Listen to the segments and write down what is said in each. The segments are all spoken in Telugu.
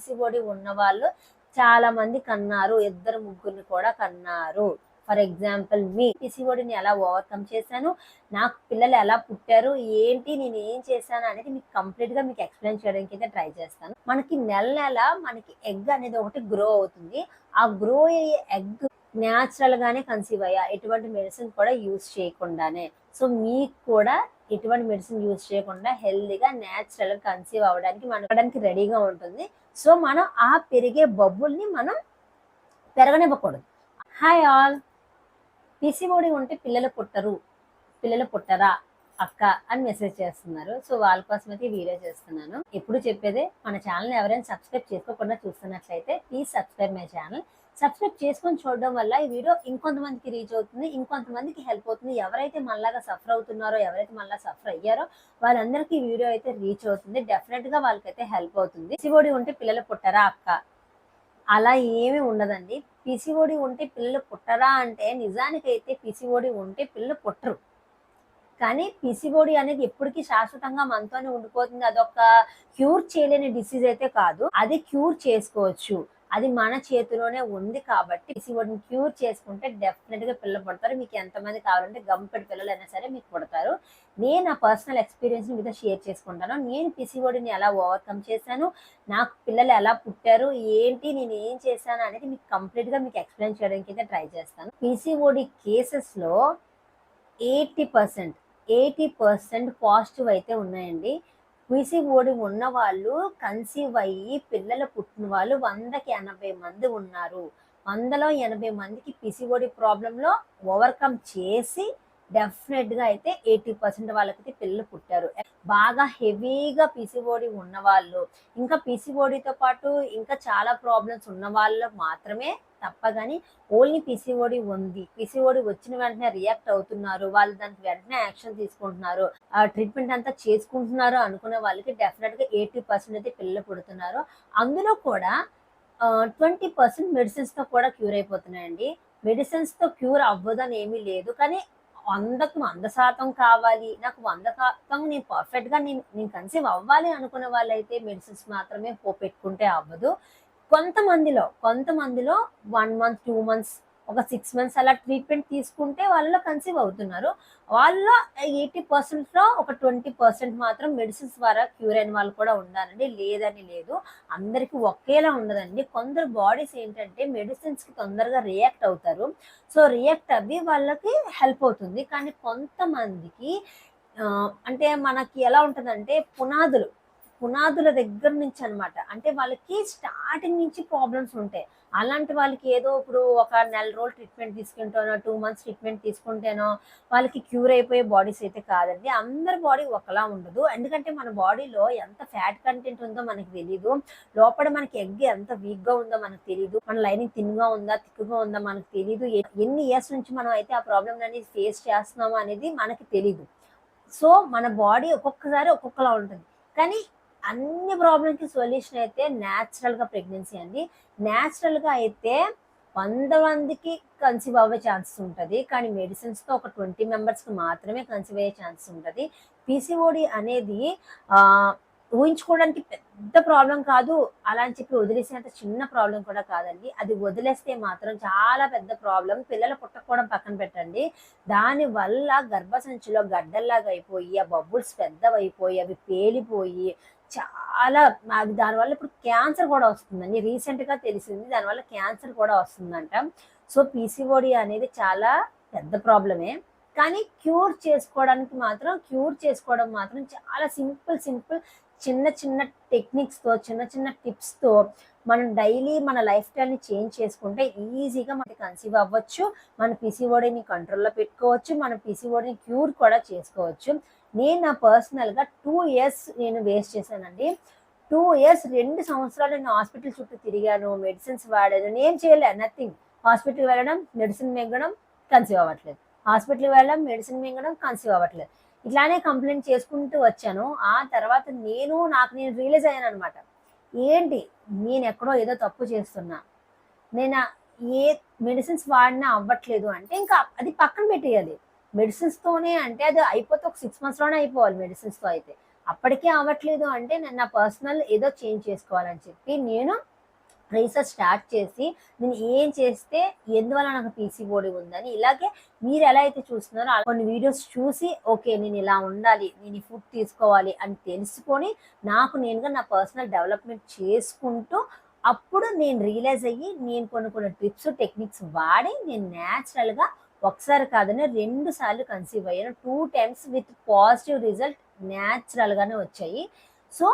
పిసిఓడి ఉన్న వాళ్ళు చాలా మంది కన్నారు, ఇద్దరు ముగ్గురిని కూడా కన్నారు. ఫర్ ఎగ్జాంపుల్ మీ పిసిఓడిని ఎలా ఓవర్కమ్ చేశాను, నాకు పిల్లలు ఎలా పుట్టారు, ఏంటి నేను ఏం చేశాను అనేది మీకు కంప్లీట్ గా మీకు ఎక్స్ప్లెయిన్ చేయడానికి అయితే ట్రై చేస్తాను. మనకి నెల మనకి ఎగ్ అనేది ఒకటి గ్రో అవుతుంది. ఆ గ్రో అయ్యే ఎగ్ న్యాచురల్ గానే కన్సీవ్ అయ్యా, ఎటువంటి మెడిసిన్ కూడా యూజ్ చేయకుండానే. సో మీకు కూడా ఎటువంటి మెడిసిన్ యూజ్ చేయకుండా హెల్దీగా న్యాచురల్ గా కన్సీవ్ అవ్వడానికి మనకి రెడీగా ఉంటుంది. సో మనం ఆ పెరిగే బబ్బుల్ని మనం పెరగనివ్వకూడదు. హాయ్ ఆల్, పిసిఓడి ఉంటే పిల్లలు పుట్టరా అక్క అని మెసేజ్ చేస్తున్నారు. సో వాళ్ళ కోసం అయితే వీడియో చేస్తున్నాను. ఎప్పుడు చెప్పేదే, మన ఛానల్ ఎవరైనా సబ్స్క్రైబ్ చేసుకోకుండా చూస్తున్నట్లయితే please subscribe my channel. Subscribe చేసుకొని చూడడం వల్ల ఈ వీడియో ఇంకొంతమందికి రీచ్ అవుతుంది, ఇంకొంతమందికి హెల్ప్ అవుతుంది. ఎవరైతే మనలాగా సఫర్ అవుతున్నారో, ఎవరైతే మనలా సఫర్ అయ్యారో వాళ్ళందరికీ ఈ వీడియో అయితే రీచ్ అవుతుంది. డెఫినెట్ గా వాళ్ళకైతే హెల్ప్ అవుతుంది. పిసిఓడి ఉంటే పిల్లలు పుట్టరా అక్క, అలా ఏమీ ఉండదండి. పిసిఓడి ఉంటే పిల్లలు పుట్టరా అంటే నిజానికైతే పిసిఓడి ఉంటే పిల్లలు పుట్టరు. కానీ పిసిఓడి అనేది ఎప్పటికీ శాశ్వతంగా మనతోనే ఉండిపోతుంది. అదొక క్యూర్ చేయలేని డిసీజ్ అయితే కాదు, అది క్యూర్ చేసుకోవచ్చు. అది మన చేతిలోనే ఉంది కాబట్టి పిసిఓడిని క్యూర్ చేసుకుంటే డెఫినెట్ గా పిల్లలు పుడతారు. మీకు ఎంతమంది కావాలంటే గంపెడు పిల్లలు అయినా సరే మీకు పుడతారు. నేను నా పర్సనల్ ఎక్స్పీరియన్స్ మీతో షేర్ చేసుకుంటాను. నేను పిసిఓడిని ఎలా ఓవర్కమ్ చేశాను, నాకు పిల్లలు ఎలా పుట్టారు, ఏంటి నేను ఏం చేశాను అనేది మీకు కంప్లీట్ గా మీకు ఎక్స్ప్లెయిన్ చేయడానికి అయితే ట్రై చేస్తాను. పిసిఓడి కేసెస్ లో 80% పాజిటివ్ అయితే ఉన్నాయండి. పిసిఓడి ఉన్న వాళ్ళు కన్సీవ్ అయ్యి పిల్లలు పుట్టిన వాళ్ళు 100కి 80 మంది ఉన్నారు. 100లో 80 మందికి పిసిఓడి ప్రాబ్లంలో ఓవర్కమ్ చేసి డెఫినెట్ గా అయితే 80% వాళ్ళకైతే పిల్లలు పుట్టారు. బాగా హెవీగా పిసిఓడి ఉన్న వాళ్ళు, ఇంకా పిసిఓడితో పాటు ఇంకా చాలా ప్రాబ్లమ్స్ ఉన్న వాళ్ళు మాత్రమే తప్ప కానీ ఓన్లీ పిసిఓడి ఉంది, పిసిఓడి వచ్చిన వెంటనే రియాక్ట్ అవుతున్నారు, వాళ్ళు దానికి వెంటనే యాక్షన్ తీసుకుంటున్నారు, ఆ ట్రీట్మెంట్ అంతా చేసుకుంటున్నారు అనుకునే వాళ్ళకి డెఫినెట్ గా 80% అయితే పిల్లలు పుడుతున్నారు. అందులో కూడా 20% మెడిసిన్స్ తో కూడా క్యూర్ అయిపోతున్నాయండి. మెడిసిన్స్ తో క్యూర్ అవ్వదని ఏమీ లేదు, కానీ 100% కావాలి, నాకు 100% నేను పర్ఫెక్ట్ గా నేను కన్సీవ్ అవ్వాలి అనుకునే వాళ్ళైతే మెడిసిన్స్ మాత్రమే పెట్టుకుంటే అవ్వదు. కొంతమందిలో 1 మంత్ 2 మంత్స్ ఒక 6 మంత్స్ అలా ట్రీట్మెంట్ తీసుకుంటే వాళ్ళలో కన్సీవ్ అవుతున్నారు. వాళ్ళలో 80% లో ఒక 20% మాత్రం మెడిసిన్స్ ద్వారా క్యూర్ అయిన వాళ్ళు కూడా ఉండాలండి, లేదని లేదు. అందరికి ఒకేలా ఉండదండి. కొందరు బాడీస్ ఏంటంటే మెడిసిన్స్ కి తొందరగా రియాక్ట్ అవుతారు. సో రియాక్ట్ అవ్వి వాళ్ళకి హెల్ప్ అవుతుంది. కానీ కొంతమందికి అంటే మనకి ఎలా ఉంటుందంటే పునాదుల దగ్గర నుంచి అనమాట. అంటే వాళ్ళకి స్టార్టింగ్ నుంచి ప్రాబ్లమ్స్ ఉంటాయి. అలాంటి వాళ్ళకి ఏదో ఇప్పుడు ఒక నెల రోజులు ట్రీట్మెంట్ తీసుకుంటేనో 2 మంత్స్ ట్రీట్మెంట్ తీసుకుంటేనో వాళ్ళకి క్యూర్ అయిపోయే బాడీస్ అయితే కాదండి. అందరి బాడీ ఒకలా ఉండదు. ఎందుకంటే మన బాడీలో ఎంత ఫ్యాట్ కంటెంట్ ఉందో మనకి తెలీదు, లోపల మనకి ఎగ్ ఎంత వీక్ గా ఉందో మనకు తెలీదు, మన లైనింగ్ థిన్గా ఉందా థిక్గా ఉందా మనకు తెలీదు, ఎన్ని ఇయర్స్ నుంచి మనం అయితే ఆ ప్రాబ్లమ్ అనేది ఫేస్ చేస్తున్నాము అనేది మనకి తెలీదు. సో మన బాడీ ఒక్కొక్కసారి ఒక్కొక్కలా ఉంటుంది. కానీ అన్ని ప్రాబ్లమ్కి సొల్యూషన్ అయితే న్యాచురల్ గా ప్రెగ్నెన్సీ అండి. న్యాచురల్ గా అయితే 100 మందికి కన్సీవ్ అవ్వే ఛాన్సెస్ ఉంటుంది, కానీ మెడిసిన్స్ తో ఒక 20 మెంబర్స్ కి మాత్రమే కన్సీవ్ అయ్యే ఛాన్సెస్ ఉంటుంది. పిసిఓడి అనేది ఊహించుకోవడానికి పెద్ద ప్రాబ్లం కాదు, అలా అని చెప్పి వదిలేసేంత చిన్న ప్రాబ్లం కూడా కాదండి. అది వదిలేస్తే మాత్రం చాలా పెద్ద ప్రాబ్లం. పిల్లలు పుట్టకపోవడం పక్కన పెట్టండి, దాని వల్ల గర్భసంచిలో గడ్డల్లాగా అయిపోయి ఆ బబుల్స్ పెద్దవైపోయి అవి పేలిపోయి చాలా దానివల్ల ఇప్పుడు క్యాన్సర్ కూడా వస్తుందండి. రీసెంట్ గా తెలిసింది దానివల్ల క్యాన్సర్ కూడా వస్తుందంట. సో పిసిఓడి అనేది చాలా పెద్ద ప్రాబ్లమే, కానీ క్యూర్ చేసుకోవడం మాత్రం చాలా సింపుల్ చిన్న టెక్నిక్స్ తో చిన్న టిప్స్ తో మనం డైలీ మన లైఫ్ స్టైల్ ని చేంజ్ చేసుకుంటే ఈజీగా మనకి కన్సీవ్ అవ్వచ్చు, మన పిసిఓడిని కంట్రోల్లో పెట్టుకోవచ్చు, మన పిసిఓడిని క్యూర్ కూడా చేసుకోవచ్చు. నేను నా పర్సనల్ గా 2 ఇయర్స్ నేను వేస్ట్ చేశానండి. 2 ఇయర్స్ 2 సంవత్సరాలు నేను హాస్పిటల్ చుట్టూ తిరిగాను, మెడిసిన్స్ వాడాను, నేను చేయలే నథింగ్. హాస్పిటల్ వెళ్ళడం, మెడిసిన్ మింగడం, కన్సీవ్ అవ్వట్లేదు, హాస్పిటల్ వెళ్ళడం, మెడిసిన్ మింగడం, కన్సీవ్ అవ్వట్లేదు. ఇట్లానే కంప్లైంట్ చేసుకుంటూ వచ్చాను. ఆ తర్వాత నాకు నేను రియలైజ్ అయ్యాను అనమాట, ఏంటి నేను ఎక్కడో ఏదో తప్పు చేస్తున్నా, నేను ఏ మెడిసిన్స్ వాడినా అవ్వట్లేదు అంటే ఇంకా అది పక్కన పెట్టేయాలి. మెడిసిన్స్ తోనే అంటే అది అయిపోతే ఒక 6 మంత్స్ లోనే అయిపోవాలి మెడిసిన్స్ తో అయితే. అప్పటికే అవ్వట్లేదు అంటే నేను నా పర్సనల్ ఏదో చేంజ్ చేసుకోవాలని చెప్పి నేను రీసెర్చ్ స్టార్ట్ చేసి నేను ఏం చేస్తే ఎందువల్ల నాకు పీసీఓడి ఉందని, ఇలాగే మీరు ఎలా అయితే చూస్తున్నారో కొన్ని వీడియోస్ చూసి ఓకే నేను ఇలా ఉండాలి, నేను ఈ ఫుడ్ తీసుకోవాలి అని తెలుసుకొని నాకు నేనుగా నా పర్సనల్ డెవలప్మెంట్ చేసుకుంటూ అప్పుడు నేను రియలైజ్ అయ్యి నేను కొన్ని టిప్స్ టెక్నిక్స్ వాడి నేను న్యాచురల్గా ఒకసారి కాదని 2 సార్లు కన్సీవ్ అయ్యాను. 2 టైమ్స్ విత్ పాజిటివ్ రిజల్ట్ న్యాచురల్గానే వచ్చాయి. సో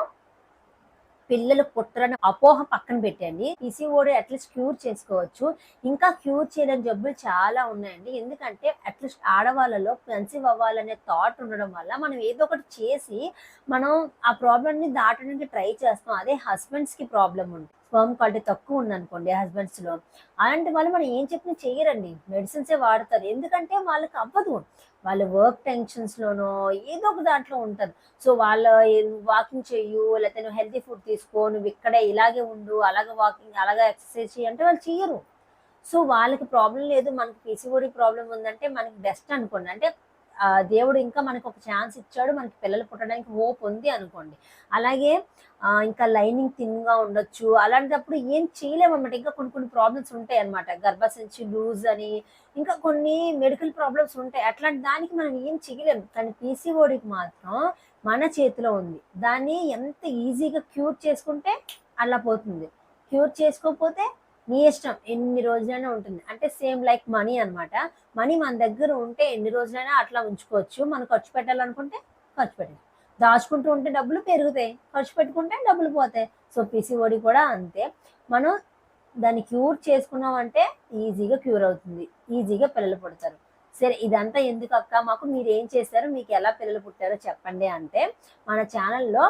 పిల్లలు పుట్టరని అపోహ పక్కన పెట్టండి. పీసీఓడి అట్లీస్ట్ క్యూర్ చేసుకోవచ్చు. ఇంకా క్యూర్ చేయలేని జబ్బులు చాలా ఉన్నాయండి. ఎందుకంటే అట్లీస్ట్ ఆడవాళ్ళలో కన్సీవ్ అవ్వాలనే థాట్ ఉండడం వల్ల మనం ఏదో ఒకటి చేసి మనం ఆ ప్రాబ్లమ్‌ని దాటడానికి ట్రై చేస్తాం. అదే హస్బెండ్స్‌కి ప్రాబ్లమ్ ఉంది. స్పెర్మ్ క్వాలిటీ తక్కువ ఉందనుకోండి హస్బెండ్స్‌లో. అలాంటి వాళ్ళు మనం ఏం చెప్పినా చెయ్యరండి. మెడిసిన్సే వాడతారు. ఎందుకంటే వాళ్ళకి అవ్వదు. వాళ్ళ వర్క్ టెన్షన్స్‌లోనో ఏదో ఒక దాంట్లో ఉంటారు. సో వాళ్ళ వాకింగ్ చెయ్యు, లేకపోతే నువ్వు హెల్తీ ఫుడ్ తీసుకో, నువ్వు ఇక్కడే ఇలాగే ఉండు, అలాగే వాకింగ్, అలాగే ఎక్సర్సైజ్ చెయ్యి అంటే వాళ్ళు చెయ్యరు. సో వాళ్ళకి ప్రాబ్లమ్ లేదు. మనకి పీసీఓడి ప్రాబ్లమ్ ఉందంటే మనకి బెస్ట్ అనుకోండి. అంటే దేవుడు ఇంకా మనకు ఒక ఛాన్స్ ఇచ్చాడు. మనకి పిల్లలు పుట్టడానికి హోప్ ఉంది అనుకోండి. అలాగే ఇంకా లైనింగ్ థిన్‌గా ఉండొచ్చు. అలాంటప్పుడు ఏం చేయలేమన్నమాట. ఇంకా కొన్ని ప్రాబ్లమ్స్ ఉంటాయన్నమాట. గర్భసంచి లూజ్ అని, ఇంకా కొన్ని మెడికల్ ప్రాబ్లమ్స్ ఉంటాయి. అట్లాంటి దానికి మనం ఏం చేయలేం. కానీ పీసీఓడికి మాత్రం మన చేతిలో ఉంది. దాన్ని ఎంత ఈజీగా క్యూర్ చేసుకుంటే అలా పోతుంది. క్యూర్ చేసుకోకపోతే నీ ఇష్టం. ఎన్ని రోజులైనా ఉంటుంది. అంటే సేమ్ లైక్ మనీ అన్నమాట. మనీ మన దగ్గర ఉంటే ఎన్ని రోజులైనా అట్లా ఉంచుకోవచ్చు. మనం ఖర్చు పెట్టాలనుకుంటే ఖర్చు పెట్టచ్చు. దాచుకుంటూ ఉంటే డబ్బులు పెరుగుతాయి. ఖర్చు పెట్టుకుంటే డబ్బులు పోతాయి. సో పీసీఓడి కూడా అంతే. మనం దాన్ని క్యూర్ చేసుకున్నామంటే ఈజీగా క్యూర్ అవుతుంది. ఈజీగా పిల్లలు పుడతారు. సరే ఇదంతా ఎందుకక్క, మాకు మీరేం చేశారు, మీకు ఎలా పిల్లలు పుట్టారో చెప్పండి అంటే, మన ఛానల్‌లో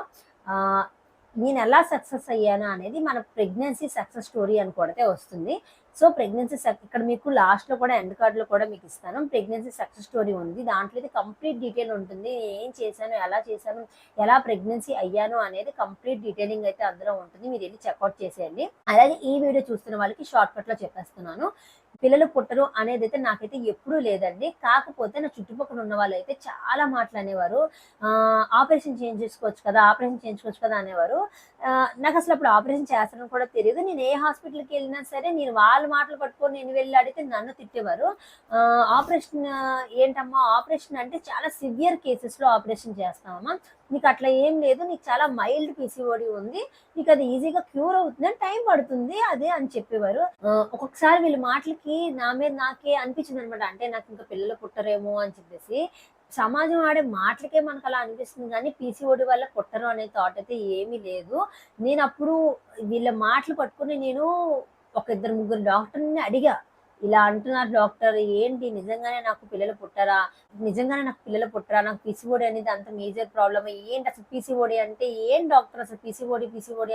నేను ఎలా సక్సెస్ అయ్యాను అనేది మన ప్రెగ్నెన్సీ సక్సెస్ స్టోరీ అని కొడితే వస్తుంది. సో ప్రెగ్నెన్సీ ఇక్కడ మీకు లాస్ట్‌లో కూడా ఎండ్ కార్డ్‌లో కూడా మీకు ఇస్తాను. ప్రెగ్నెన్సీ సక్సెస్ స్టోరీ ఉంది. దాంట్లో అయితే కంప్లీట్ డీటెయిల్ ఉంటుంది. ఏం చేశాను, ఎలా చేశాను, ఎలా ప్రెగ్నెన్సీ అయ్యాను అనేది కంప్లీట్ డీటెయిలింగ్ అయితే అందులో ఉంటుంది. మీరు వెళ్ళి చెక్అవుట్ చేసేయండి. అలాగే ఈ వీడియో చూస్తున్న వాళ్ళకి షార్ట్‌కట్‌లో చెప్పేస్తున్నాను. పిల్లలు పుట్టరు అనేదైతే నాకైతే ఎప్పుడూ లేదండి. కాకపోతే నా చుట్టుపక్కల ఉన్న వాళ్ళైతే చాలా మాటలు అనేవారు. ఆపరేషన్ చేయించేసుకోవచ్చు కదా, ఆపరేషన్ చేయించుకోవచ్చు కదా అనేవారు. నాకు అసలు అప్పుడు ఆపరేషన్ చేస్తారని కూడా తెలియదు. నేను ఏ హాస్పిటల్‌కి వెళ్ళినా సరే నేను వాళ్ళ మాటలు పట్టుకొని నేను వెళ్ళి అడిగితే నన్ను తిట్టేవారు. ఆపరేషన్ ఏంటమ్మా, ఆపరేషన్ అంటే చాలా సివియర్ కేసెస్‌లో ఆపరేషన్ చేస్తామమ్మా. నీకు అట్లా ఏం లేదు. నీకు చాలా మైల్డ్ పీసీఓడి ఉంది. నీకు అది ఈజీగా క్యూర్ అవుతుంది. టైం పడుతుంది అదే అని చెప్పేవారు. ఒక్కొక్కసారి వీళ్ళ మాటలకి నా మీద నాకే అనిపించిందనమాట. అంటే నాకు ఇంకా పిల్లలు పుట్టరేమో అని చెప్పేసి. సమాజం ఆడే మాటలకే మనకు అలా అనిపిస్తుంది గానీ, పీసీఓడి వల్ల పుట్టరు అనే థాట్ అయితే ఏమీ లేదు. నేనప్పుడు వీళ్ళ మాటలు పట్టుకొని నేను ఒక ఇద్దరు ముగ్గురు డాక్టర్‌ని అడిగా. ఇలా అంటున్నారు డాక్టర్, ఏంటి నిజంగానే నాకు పిల్లలు పుట్టరా? నిజంగానే నాకు పిల్లలు పుట్టరా? నాకు పీసీఓడి అనేది అంత మేజర్ ప్రాబ్లమా? ఏంటి అసలు పీసీఓడి అంటే ఏం డాక్టర్ అసలు పీసీఓడి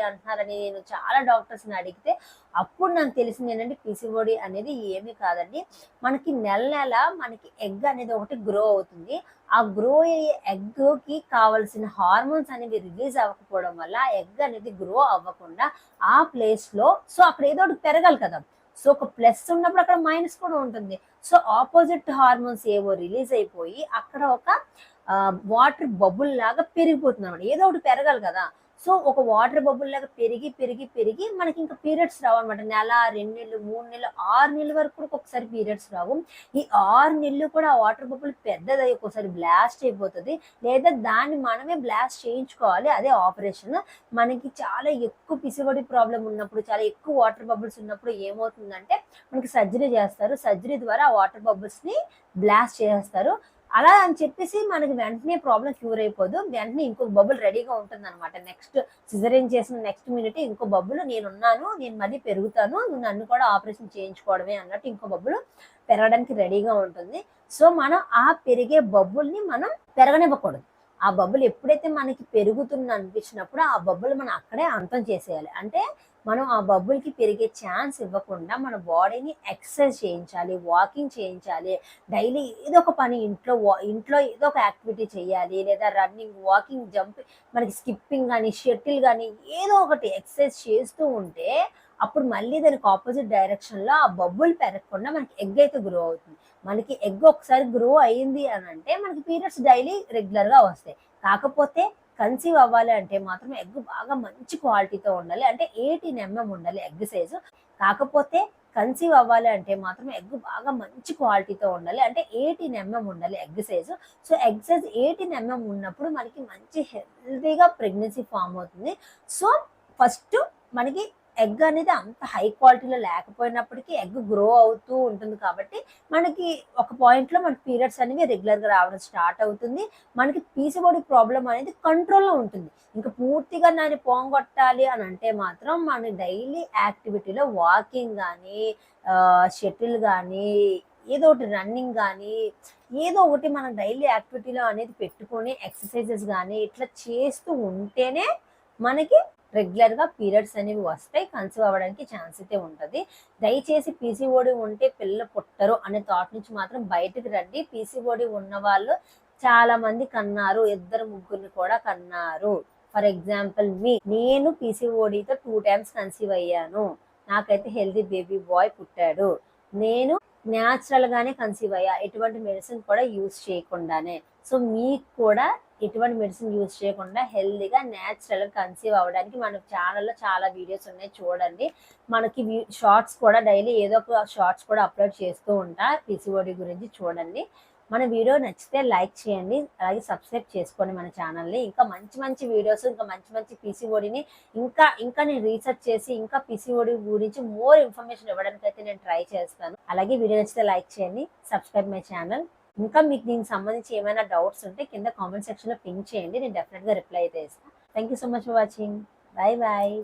అంటున్నారని నేను చాలా డాక్టర్స్‌ని అడిగితే అప్పుడు నాకు తెలిసింది ఏంటంటే పీసీఓడి అనేది ఏమీ కాదండి. మనకి నెల మనకి ఎగ్ అనేది ఒకటి గ్రో అవుతుంది. ఆ గ్రో అయ్యే ఎగ్‌కి కావాల్సిన హార్మోన్స్ అనేవి రిలీజ్ అవ్వకపోవడం వల్ల ఆ ఎగ్ అనేది గ్రో అవ్వకుండా ఆ ప్లేస్‌లో సో అక్కడ ఏదో ఒకటి పెరగాలి కదా! సో ఒక ప్లస్ ఉన్నప్పుడు అక్కడ మైనస్ కూడా ఉంటుంది. సో ఆపోజిట్ హార్మోన్స్ ఏవో రిలీజ్ అయిపోయి అక్కడ ఒక వాటర్ బబుల్ లాగా పెరిగిపోతుందన్నమాట. ఏదో ఒకటి పెరగాలి కదా! సో ఒక వాటర్ బబుల్ లాగా పెరిగి మనకి ఇంకా పీరియడ్స్ రావన్నమాట. నెల, 2 నెలలు, 3 నెలలు, 6 నెలల వరకు కూడా ఒక్కొక్కసారి పీరియడ్స్ రావు. ఈ 6 నెలలు కూడా ఆ వాటర్ బబుల్ పెద్దదై ఒక్కోసారి బ్లాస్ట్ అయిపోతది. లేదా దాన్ని మనమే బ్లాస్ట్ చేయించుకోవాలి. అదే ఆపరేషన్. మనకి చాలా ఎక్కువ పీసీఓడి ప్రాబ్లమ్ ఉన్నప్పుడు, చాలా ఎక్కువ వాటర్ బబుల్స్ ఉన్నప్పుడు ఏమవుతుందంటే మనకి సర్జరీ చేస్తారు. సర్జరీ ద్వారా ఆ వాటర్ బబుల్స్‌ని బ్లాస్ట్ చేసేస్తారు. అలా అని చెప్పేసి మనకి వెంటనే ప్రాబ్లమ్ క్యూర్ అయిపోదు. వెంటనే ఇంకొక బబుల్ రెడీగా ఉంటుందన్నమాట. నెక్స్ట్ సిజేరియన్ చేసిన నెక్స్ట్ మినిటే ఇంకో బబుల్ నేనున్నాను, నేను మళ్ళీ పెరుగుతాను, నువ్వు నన్ను కూడా ఆపరేషన్ చేయించుకోవడమే అన్నట్టు ఇంకో బబుల్ పెరగడానికి రెడీగా ఉంటుంది. సో మనం ఆ పెరిగే బబుల్‌ని మనం పెరగనివ్వకూడదు. ఆ బబుల్ ఎప్పుడైతే మనకి పెరుగుతుంది అనిపించినప్పుడు ఆ బబుల్ మనం అక్కడే అంతం చేసేయాలి. అంటే మనం ఆ బబుల్‌కి పెరిగే ఛాన్స్ ఇవ్వకుండా మన బాడీని ఎక్సర్సైజ్ చేయించాలి, వాకింగ్ చేయించాలి. డైలీ ఏదో ఒక పని ఇంట్లో ఏదో ఒక యాక్టివిటీ చేయాలి. లేదా రన్నింగ్, వాకింగ్, జంపింగ్, మనకి స్కిప్పింగ్ గానీ, షటిల్ గానీ ఏదో ఒకటి ఎక్సర్సైజ్ చేస్తూ ఉంటే అప్పుడు మళ్ళీ దానికి ఆపోజిట్ డైరెక్షన్‌లో ఆ బబుల్ పెరగకుండా మనకి ఎగ్ అయితే గ్రో అవుతుంది. మనకి ఎగ్ ఒకసారి గ్రో అయింది అనంటే మనకి పీరియడ్స్ డైలీ రెగ్యులర్‌గా వస్తాయి. కాకపోతే కన్సీవ్ అవ్వాలి అంటే మాత్రం ఎగ్ బాగా మంచి క్వాలిటీతో ఉండాలి. అంటే 18 ఉండాలి ఎగ్ సైజు. కాకపోతే కన్సీవ్ అవ్వాలి అంటే మాత్రం ఎగ్ బాగా మంచి క్వాలిటీతో ఉండాలి. అంటే 18 ఉండాలి egg size. So egg size 18 ఉన్నప్పుడు మనకి మంచి హెల్తీగా ప్రెగ్నెన్సీ ఫామ్ అవుతుంది. సో ఫస్ట్ మనకి ఎగ్ అనేది అంత హై క్వాలిటీలో లేకపోయినప్పటికీ ఎగ్ గ్రో అవుతూ ఉంటుంది కాబట్టి మనకి ఒక పాయింట్లో మనకి పీరియడ్స్ అనేవి రెగ్యులర్గా రావడం స్టార్ట్ అవుతుంది. మనకి పీసీఓడి ప్రాబ్లం అనేది కంట్రోల్లో ఉంటుంది. ఇంకా పూర్తిగా దాన్ని పోంగొట్టాలి అని అంటే మాత్రం మన డైలీ యాక్టివిటీలో వాకింగ్ కానీ, షటిల్ కానీ, ఏదో ఒకటి రన్నింగ్ కానీ, ఏదో ఒకటి మనం డైలీ యాక్టివిటీలో అనేది పెట్టుకొని ఎక్సర్సైజెస్ కానీ ఇట్లా చేస్తూ ఉంటేనే మనకి రెగ్యులర్గా పీరియడ్స్ అనేవి వస్తాయి. కన్సీవ్ అవ్వడానికి ఛాన్స్ అయితే ఉంటుంది. దయచేసి పీసీఓడి ఉంటే పిల్లలు పుట్టరు అనే థాట్ నుంచి మాత్రం బయటకు రండి. పీసీఓడి ఉన్న వాళ్ళు చాలా మంది కన్నారు, 2 ముగ్గురిని కూడా కన్నారు. ఫర్ ఎగ్జాంపుల్ నేను పీసీఓడితో 2 టైమ్స్ కన్సీవ్ అయ్యాను. నాకైతే హెల్తీ బేబీ బాయ్ పుట్టాడు. నేను న్యాచురల్ గానే కన్సీవ్ అయ్యా, ఎటువంటి మెడిసిన్ కూడా యూజ్ చేయకుండానే. సో మీకు కూడా ఎటువంటి మెడిసిన్ యూజ్ చేయకుండా హెల్తీగా న్యాచురల్గా కన్సీవ్ అవ్వడానికి మన ఛానల్లో చాలా వీడియోస్ ఉన్నాయి, చూడండి. మనకి షార్ట్స్ కూడా డైలీ ఏదో ఒక షార్ట్స్ కూడా అప్లోడ్ చేస్తూ ఉంటా పీసీఓడి గురించి, చూడండి. మన వీడియో నచ్చితే లైక్ చేయండి, అలాగే సబ్స్క్రైబ్ చేసుకోండి మన ఛానల్ని. ఇంకా మంచి మంచి వీడియోస్, ఇంకా మంచి మంచి పీసీఓడిని ఇంకా నేను రీసెర్చ్ చేసి ఇంకా పీసీఓడి గురించి మోర్ ఇన్ఫర్మేషన్ ఇవ్వడానికి అయితే నేను ట్రై చేస్తాను. అలాగే వీడియో నచ్చితే లైక్ చేయండి, సబ్స్క్రైబ్ మై ఛానల్. ఇంకా మీకు దీనికి సంబంధించి ఏమైనా డౌట్స్ ఉంటే కింద కామెంట్ సెక్షన్లో పింక్ చేయండి, నేను డెఫినెట్గా రిప్లై అయితే ఇస్తాను. Thank you so much for watching. Bye bye.